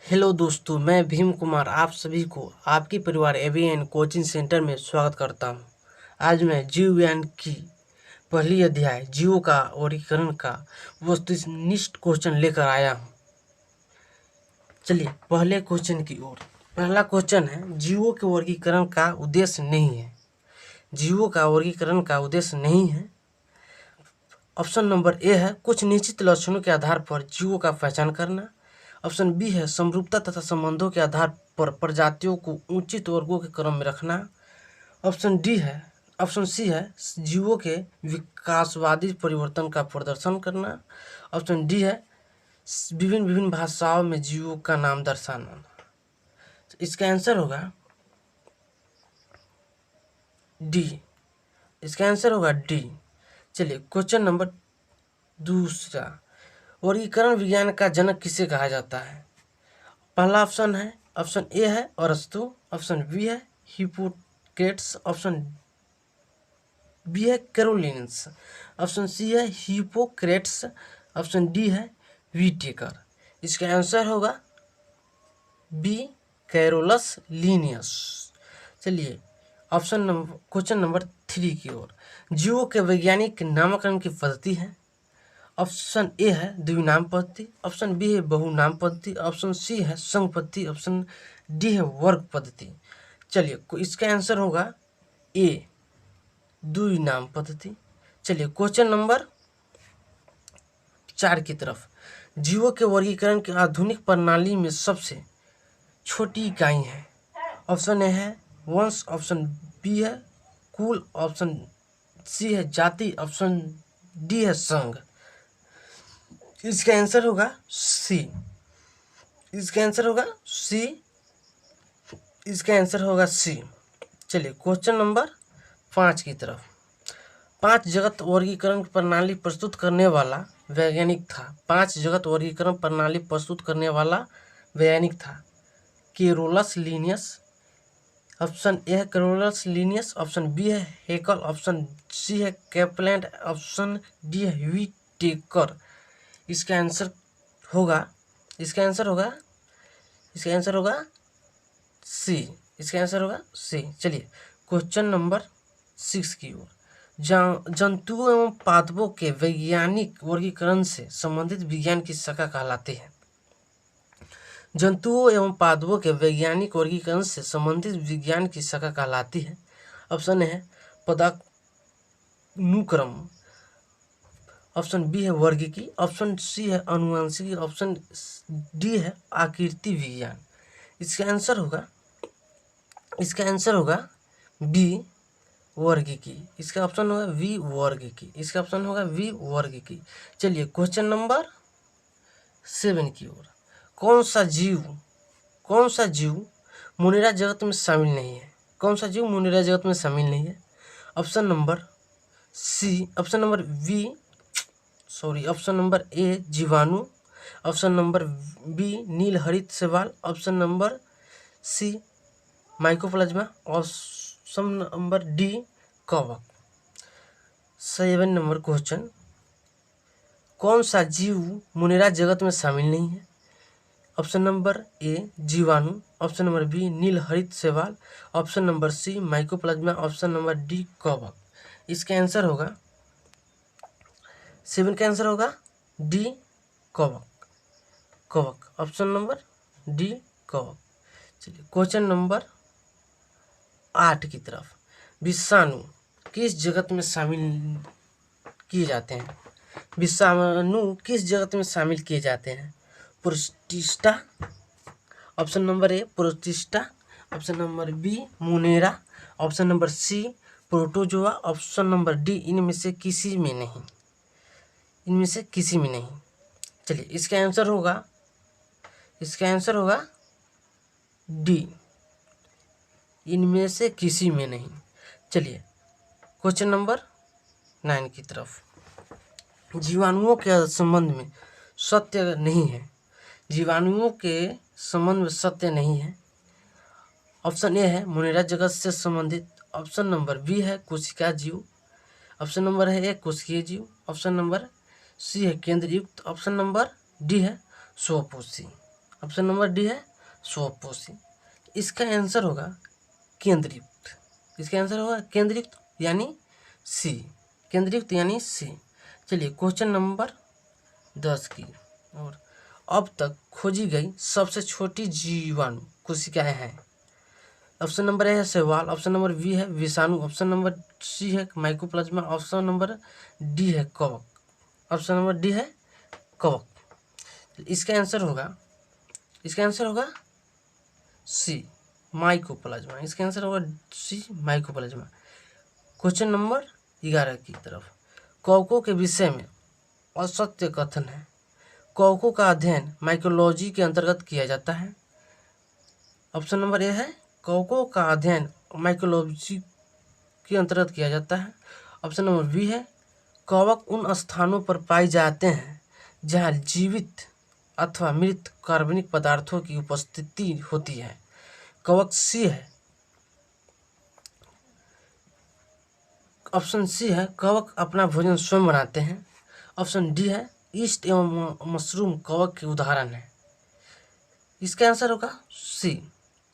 Hello दोस्तों, मैं भीम कुमार आप सभी को आपके परिवार एवीएन कोचिंग सेंटर में स्वागत करता हूं। आज मैं जीव विज्ञान की पहली अध्याय जीवों का वर्गीकरण का वस्तुनिष्ठ क्वेश्चन लेकर आया हूं। चलिए पहले क्वेश्चन की ओर। पहला क्वेश्चन है, जीवों के वर्गीकरण का उद्देश्य नहीं है। जीवों का वर्गीकरण का उद्देश्य नहीं है। ऑप्शन नंबर ए है कुछ निश्चित लक्षणों के आधार पर जीवों का पहचान करना। ऑप्शन बी है समरूपता तथा संबंधों के आधार पर प्रजातियों को उचित वर्गों के क्रम में रखना। ऑप्शन सी है जीवों के विकासवादी परिवर्तन का प्रदर्शन करना। ऑप्शन डी है विभिन्न विभिन्न भाषाओं में जीवों का नाम दर्शाना। तो इसका आंसर होगा डी। इसका आंसर होगा डी। चलिए क्वेश्चन नंबर दूसरा, वर्गीकरण विज्ञान का जनक किसे कहा जाता है? पहला ऑप्शन ए है अरस्तु। ऑप्शन बी है हिप्पोक्रेट्स। ऑप्शन बी है कैरोलिनस। ऑप्शन सी है हिप्पोक्रेट्स। ऑप्शन डी है व्हिटेकर। इसका आंसर होगा बी कैरोलस लीनियस। चलिए क्वेश्चन नंबर 3 की ओर। जीवों के वैज्ञानिक नामकरण की पद्धति है। ऑप्शन ए है द्विनाम पद्धति। ऑप्शन बी है बहुनाम पद्धति। ऑप्शन सी है संघ पद्धति। ऑप्शन डी है वर्ग पद्धति। चलिए इसका आंसर होगा ए द्विनाम पद्धति। चलिए क्वेश्चन नंबर 4 की तरफ। जीवों के वर्गीकरण की आधुनिक प्रणाली में सबसे छोटी इकाई है। ऑप्शन ए है वंश। ऑप्शन बी है कुल। ऑप्शन सी है जाति। ऑप्शन डी है संघ। इसका आंसर होगा सी। इसका आंसर होगा सी। इसका आंसर होगा सी। चलिए क्वेश्चन नंबर 5 की तरफ। 5 जगत वर्गीकरण प्रणाली प्रस्तुत करने वाला वैज्ञानिक था। 5 जगत वर्गीकरण प्रणाली प्रस्तुत करने वाला वैज्ञानिक था कैरोलस लीनियस। ऑप्शन ए है कैरोलस लीनियस। ऑप्शन बी है हेकल। ऑप्शन सी है कैप्लैंड। ऑप्शन डी है व्हिटेकर। इसका आंसर होगा सी। इसका आंसर होगा सी। चलिए क्वेश्चन नंबर 6 की ओर। जंतुओं एवं पादपों के वैज्ञानिक वर्गीकरण से संबंधित विज्ञान की शाखा कहलाती है। जंतुओं एवं पादपों के वैज्ञानिक वर्गीकरण से संबंधित विज्ञान की शाखा कहलाती है। ऑप्शन है पदानुक्रम। ऑप्शन बी है वर्गीकी। ऑप्शन सी है अनुवांशिकी। ऑप्शन डी है आकृति विज्ञान। इसका आंसर होगा बी वर्गीकी। इसका ऑप्शन होगा वी वर्गीकी। इसका ऑप्शन होगा वी वर्गीकी। चलिए क्वेश्चन नंबर 7 की ओर। कौन सा जीव मुनिरा जगत में शामिल नहीं है? कौन सा जीव मुनिरा जगत में शामिल नहीं है? ऑप्शन नंबर ए जीवाणु। ऑप्शन नंबर बी नील हरित शैवाल। Option number C mycoplasma. Option number D कवक। 7 नंबर क्वेश्चन, कौन सा जीव मुनिरा जगत में शामिल नहीं है? ऑप्शन नंबर ए जीवाणु। ऑप्शन नंबर बी नील हरित शैवाल। Option number C mycoplasma. Option number D कवक। इसका आंसर होगा 7 का आंसर होगा डी कवक। ऑप्शन नंबर डी कवक। चलिए क्वेश्चन नंबर 8 की तरफ। विषाणु किस जगत में शामिल किए जाते हैं? विषाणु किस जगत में शामिल किए जाते हैं? Protista. Option number A Protista. Option number B Monera. Option number C Protozoa. Option number D इनमें से किसी में नहीं। चलिए इसका आंसर होगा डी इनमें से किसी में नहीं। चलिए क्वेश्चन नंबर 9 की तरफ। जीवाणुओं के संबंध में सत्य नहीं है। जीवाणुओं के संबंध में सत्य नहीं है। ऑप्शन ए है मुनिरा जगत से संबंधित। ऑप्शन नंबर बी है कोशिका जीव। ऑप्शन नंबर है ए कोशिकीय जीव। ऑप्शन नंबर सी है केंद्र युक्त। ऑप्शन नंबर डी है स्वपोषी। ऑप्शन नंबर डी है स्वपोषी। इसका आंसर होगा केंद्रयुक्त। इसका आंसर होगा केंद्रयुक्त यानी सी। केंद्रयुक्त यानी सी। चलिए क्वेश्चन नंबर 10 की। और अब तक खोजी गई सबसे छोटी जीवाणु कोशिकाएं हैं। ऑप्शन नंबर ए है शैवाल, ऑप्शन नंबर बी है विषाणु, ऑप्शन नंबर सी है माइकोप्लाज्मा, ऑप्शन नंबर डी है कवक। ऑप्शन नंबर डी है कवक। इसका आंसर होगा सी माइकोप्लाज्मा। इसका आंसर होगा सी माइकोप्लाज्मा। क्वेश्चन नंबर 11 की तरफ। कवकों के विषय में असत्य कथन है। कवकों का अध्ययन माइकोलॉजी के अंतर्गत किया जाता है। ऑप्शन नंबर ए है कवकों का अध्ययन माइकोलॉजी के अंतर्गत किया जाता है। ऑप्शन नंबर बी है कवक उन स्थानों पर पाए जाते हैं जहां जीवित अथवा मृत कार्बनिक पदार्थों की उपस्थिति होती है। कवक सी है। ऑप्शन सी है कवक अपना भोजन स्वयं बनाते हैं। ऑप्शन डी है ईस्ट एवं मशरूम कवक के उदाहरण है। इसका आंसर होगा सी।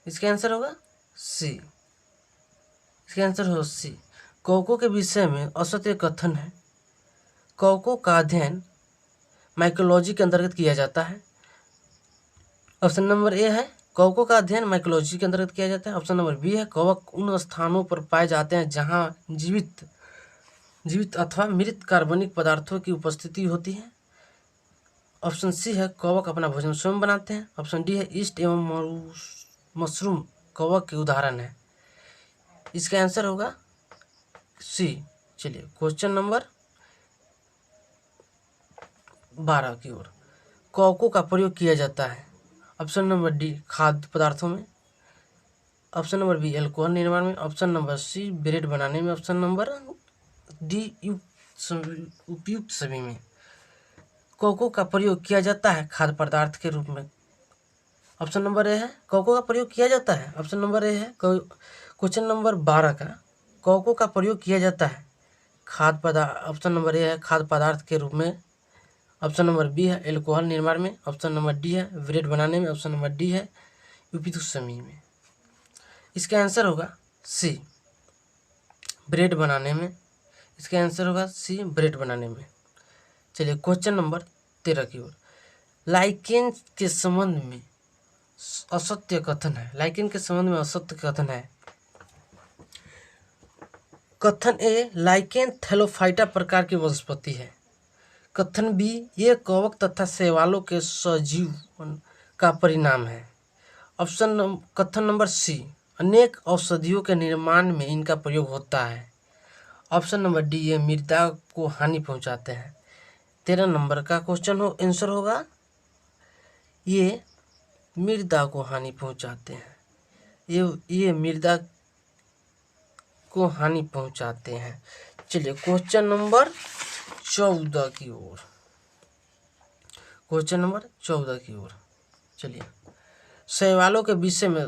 इसका आंसर होगा सी। इसका आंसर होगा सी। कवकों के विषय में असत्य कथन है। कवकों का अध्ययन माइकोलॉजी के अंतर्गत किया जाता है। ऑप्शन नंबर ए है कवकों का अध्ययन माइकोलॉजी के अंतर्गत किया जाता है। ऑप्शन नंबर बी है कवक उन स्थानों पर पाए जाते हैं जहां जीवित अथवा मृत कार्बनिक पदार्थों की उपस्थिति होती है। ऑप्शन सी है कवक अपना भोजन स्वयं बनाते हैं। ऑप्शन डी है ईस्ट एवं मशरूम कवक के उदाहरण है। इसका आंसर होगा सी। चलिए क्वेश्चन नंबर 12 की ओर। कवकों का प्रयोग किया जाता है। ऑप्शन नंबर डी खाद्य पदार्थों में, ऑप्शन नंबर बी अल्कोहल निर्माण में, ऑप्शन नंबर सी ब्रेड बनाने में, ऑप्शन नंबर डी उपयुक्त सभी में। कवकों का प्रयोग किया जाता है खाद्य पदार्थ के रूप में। ऑप्शन नंबर ए है कवकों का प्रयोग किया जाता है। ऑप्शन नंबर ए है क्वेश्चन नंबर 12 का कवकों का प्रयोग किया जाता है खाद्य पदार्थ। ऑप्शन नंबर ए है खाद्य पदार्थ के रूप में। ऑप्शन नंबर बी है एल्कोहल निर्माण में। ऑप्शन नंबर डी है ब्रेड बनाने में। ऑप्शन नंबर डी है उपयुक्त सभी में। इसका आंसर होगा सी ब्रेड बनाने में। इसका आंसर होगा सी ब्रेड बनाने में। चलिए क्वेश्चन नंबर 13 की ओर। लाइकेन के संबंध में असत्य कथन है। लाइकेन के संबंध में असत्य कथन है। कथन ए लाइकेन थैलोफाइटा प्रकार की वनस्पति है। कथन बी ये कवक तथा शैवालों के सजीवन का परिणाम है। कथन नंबर सी अनेक औषधियों के निर्माण में इनका प्रयोग होता है। ऑप्शन नंबर डी ये मृदा को हानि पहुंचाते हैं। 13 नंबर का क्वेश्चन आंसर होगा ये मृदा को हानि पहुंचाते हैं। ये मृदा को हानि पहुंचाते हैं। चलिए क्वेश्चन नंबर 14 की ओर। क्वेश्चन नंबर 14 की ओर चलिए। शैवालों के विषय में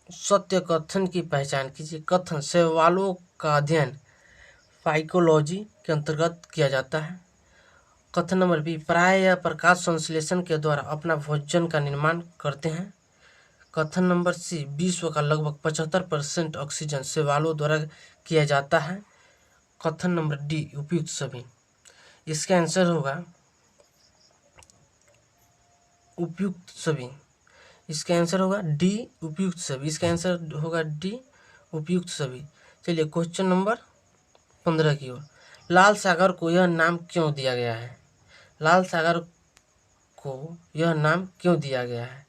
सत्य कथन की पहचान कीजिए। कथन शैवालों का अध्ययन फाइकोलॉजी के अंतर्गत किया जाता है। कथन नंबर बी प्राय या प्रकाश संश्लेषण के द्वारा अपना भोजन का निर्माण करते हैं। कथन नंबर सी विश्व का लगभग 75% ऑक्सीजन शैवालों द्वारा किया जाता है। कथन नंबर डी उपयुक्त सभी। इसका आंसर होगा उपयुक्त सभी। इसका आंसर होगा डी उपयुक्त सभी। इसका आंसर होगा डी उपयुक्त सभी। चलिए क्वेश्चन नंबर 15 की ओर। लाल सागर को यह नाम क्यों दिया गया है? लाल सागर को यह नाम क्यों दिया गया है?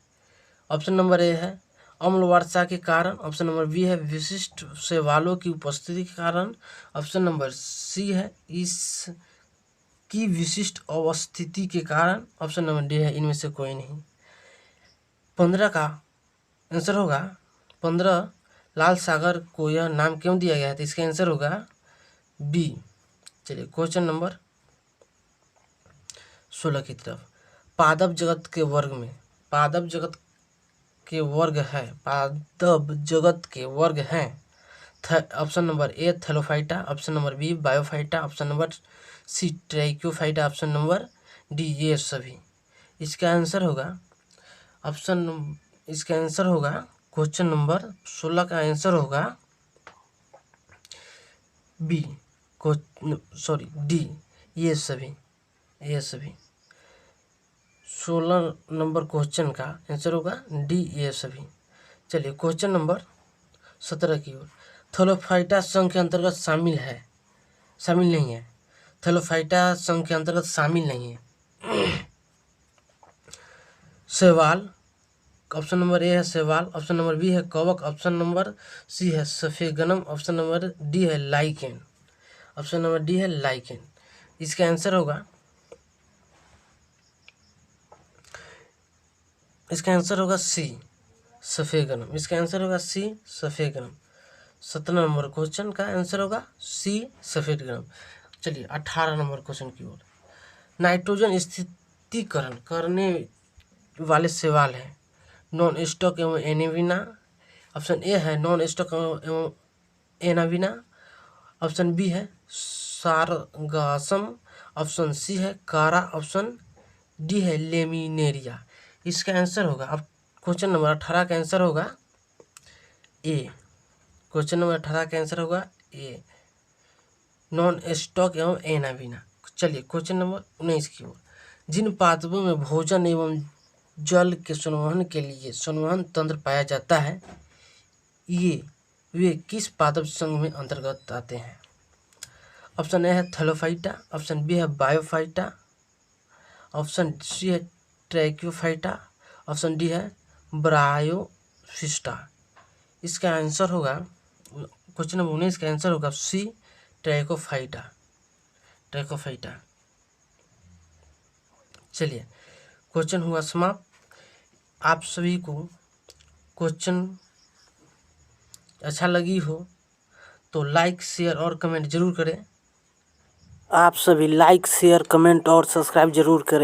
ऑप्शन नंबर ए है अम्ल वर्षा के कारण। ऑप्शन नंबर बी है विशिष्ट शैवालों की उपस्थिति के कारण। ऑप्शन नंबर सी है इसकी विशिष्ट अवस्थिति के कारण। ऑप्शन नंबर डी है इनमें से कोई नहीं। 15 का आंसर होगा 15 लाल सागर को यह नाम क्यों दिया गया है? तो इसका आंसर होगा बी। चलिए क्वेश्चन नंबर 16 की तरफ। पादप जगत के वर्ग में पादप जगत के वर्ग हैं। Option number A Thallophyta, option number B Bryophyta, option number C Tracheophyta, option number D ये सभी। इसका आंसर होगा इसका आंसर होगा क्वेश्चन नंबर 16 का आंसर होगा बी, डी, ये सभी 16 नंबर क्वेश्चन का आंसर होगा डी, ये सभी। चलिए क्वेश्चन नंबर 17 की ओर। थैलोफाइटा संघ के अंतर्गत शामिल नहीं है। थैलोफाइटा संघ के अंतर्गत शामिल नहीं है। शैवाल, ऑप्शन नंबर ए है शैवाल, ऑप्शन नंबर बी है कवक, ऑप्शन नंबर सी है सफेगनम, ऑप्शन नंबर डी है लाइकेन, ऑप्शन नंबर डी है लाइकेन। इसका आंसर होगा सी, सफेगनम। इसका आंसर होगा सी, सफेगनम। 17 नंबर क्वेश्चन का आंसर होगा सी, सफेदगनम। चलिए 18 नंबर क्वेश्चन की ओर। नाइट्रोजन स्थिरीकरण करने वाले शैवाल है। नॉन स्टॉक एवं एनाविना, ऑप्शन ए है नॉन स्टॉक एवं एनाविना, ऑप्शन बी है सारगासम, ऑप्शन सी है कारा, ऑप्शन डी है लेमिनेरिया। इसका आंसर होगा, अब क्वेश्चन नंबर 18 का आंसर होगा ए। क्वेश्चन नंबर 18 का आंसर होगा ए, नॉन स्टॉक एवं एनाविना। चलिए क्वेश्चन नंबर 19 की ओर। जिन पादपों में भोजन एवं जल के संवहन के लिए संवहन तंत्र पाया जाता है, वे किस पादप संघ में अंतर्गत आते हैं? ऑप्शन ए है थैलोफाइटा, ऑप्शन बी है बायोफाइटा, ऑप्शन सी है ट्रैक्योफाइटा, ऑप्शन डी है ब्रायोफिस्टा। इसका आंसर होगा, क्वेश्चन नंबर 19 का आंसर होगा सी, ट्रैकोफाइटा। चलिए क्वेश्चन हुआ समाप्त। आप सभी को क्वेश्चन अच्छा लगी हो तो लाइक, शेयर और कमेंट जरूर करें। आप सभी लाइक, शेयर, कमेंट और सब्सक्राइब जरूर करें।